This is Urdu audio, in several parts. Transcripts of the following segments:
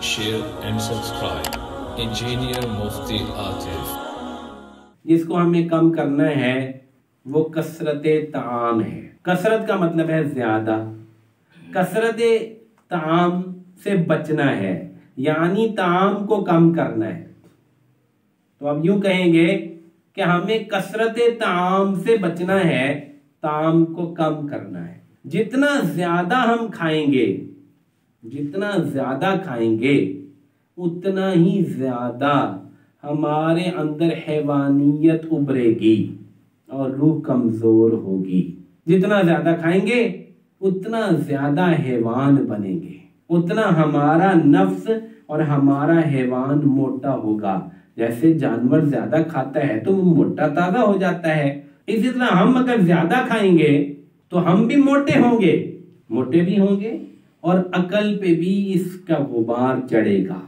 share and subscribe. Engineer Mufti Atif. جس کو ہمیں کم کرنا ہے وہ کثرت طعام ہے۔ کثرت کا مطلب ہے زیادہ، کثرت طعام سے بچنا ہے، یعنی طعام کو کم کرنا ہے۔ تو اب یوں کہیں گے کہ ہمیں کثرت طعام سے بچنا ہے، طعام کو کم کرنا ہے۔ جتنا زیادہ ہم کھائیں گے، جتنا زیادہ کھائیں گے اتنا ہی زیادہ ہمارے اندر حیوانیت ابھرے گی اور روح کمزور ہوگی۔ جتنا زیادہ کھائیں گے اتنا زیادہ حیوان بنیں گے، اتنا ہمارا نفس اور ہمارا حیوان موٹا ہوگا۔ جیسے جانور زیادہ کھاتا ہے تو وہ موٹا تازہ ہو جاتا ہے، اسی طرح ہم اگر زیادہ کھائیں گے تو ہم بھی موٹے ہوں گے، موٹے بھی ہوں گے اور عقل پہ بھی اس کا غبار چڑھے گا۔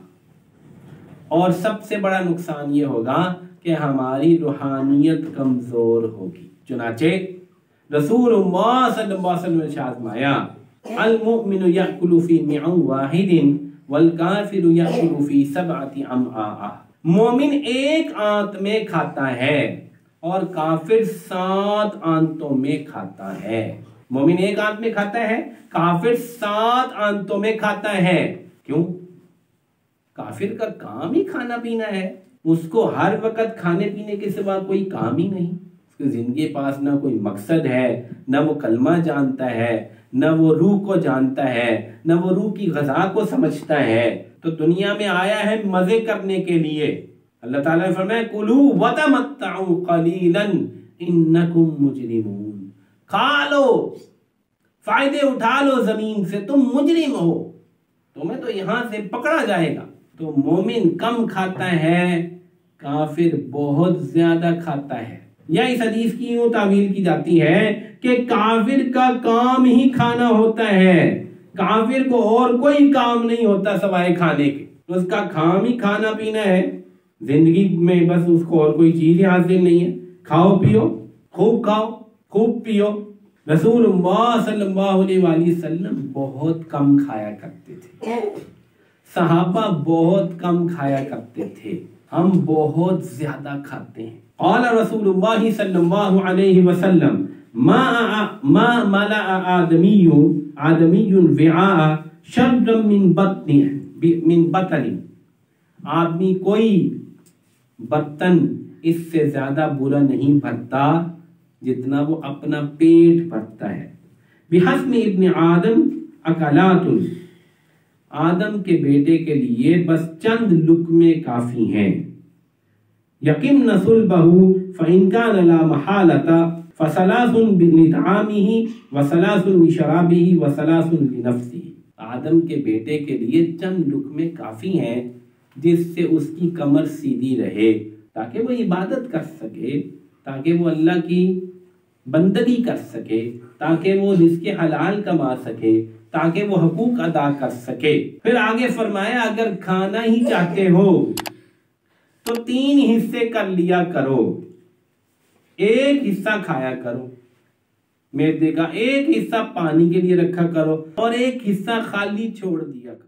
اور سب سے بڑا نقصان یہ ہوگا کہ ہماری روحانیت کمزور ہوگی۔ چنانچہ رسول اللہ صلی اللہ علیہ وسلم نے ارشاد فرمایا، المؤمن یأکل فی معا واحد والکافر یأکل فی سبعۃ امعاء۔ مومن ایک آنت میں کھاتا ہے اور کافر 7 آنتوں میں کھاتا ہے۔ مومن ایک آنت میں کھاتا ہے، کافر 7 آنتوں میں کھاتا ہے۔ کیوں؟ کافر کا کام ہی کھانا پینا ہے، اس کو ہر وقت کھانے پینے کے سوا کوئی کام ہی نہیں۔ اس کی زندگی پاس نہ کوئی مقصد ہے، نہ وہ کلمہ جانتا ہے، نہ وہ روح کو جانتا ہے، نہ وہ روح کی غذا کو سمجھتا ہے۔ تو دنیا میں آیا ہے مزے کرنے کے لیے۔ اللہ تعالیٰ نے فرمایا کُلُوا وَتَمَتَّعُوا قَلِيلًا إِنَّكُمْ مُجْرِمُونَ۔ کھا لو، فائدے اٹھا لو زمین سے، تم مجرم ہو، تمہیں تو یہاں سے پکڑا جائے گا۔ تو مومن کم کھاتا ہے، کافر بہت زیادہ کھاتا ہے۔ یا اس حدیث کی یوں تعویل کی جاتی ہے کہ کافر کا کام ہی کھانا ہوتا ہے، کافر کو اور کوئی کام نہیں ہوتا سوائے کھانے کے، اس کا کام ہی کھانا پینا ہے۔ زندگی میں بس اس کو اور کوئی چیز ہی حاصل نہیں ہے۔ کھاؤ پیو، خوب پیو۔ رسول اللہ صلی اللہ علیہ وآلہ وسلم بہت کم کھایا کرتے تھے، صحابہ بہت کم کھایا کرتے تھے، ہم بہت زیادہ کھاتے ہیں۔ قال رسول اللہ صلی اللہ علیہ وسلم ما ملأ آدمی وعاء شرا من بطن۔ آدمی کوئی برتن اس سے زیادہ برا نہیں بھرتا جتنا وہ اپنا پیٹ بھرتا ہے۔ بحسب ابن آدم اکلات، آدم کے بیٹے کے لیے بس چند لقمے کافی ہیں۔ یقم صلبہ فإن كان لا محالة فثلاث لطعامه وثلاث لشرابه وثلاث لنفسه۔ آدم کے بیٹے کے لیے چند لقمے کافی ہیں جس سے اس کی کمر سیدھی رہے، تاکہ وہ عبادت کر سکے، تاکہ وہ اللہ کی بندگی کر سکے، تاکہ وہ رزق حلال کما سکے، تاکہ وہ حقوق ادا کر سکے۔ پھر آگے فرمایا اگر کھانا ہی چاہتے ہو تو 3 حصے کر لیا کرو، ایک حصہ کھایا کرو معدے کا، ایک حصہ پانی کے لیے رکھا کرو اور ایک حصہ خالی چھوڑ دیا کرو۔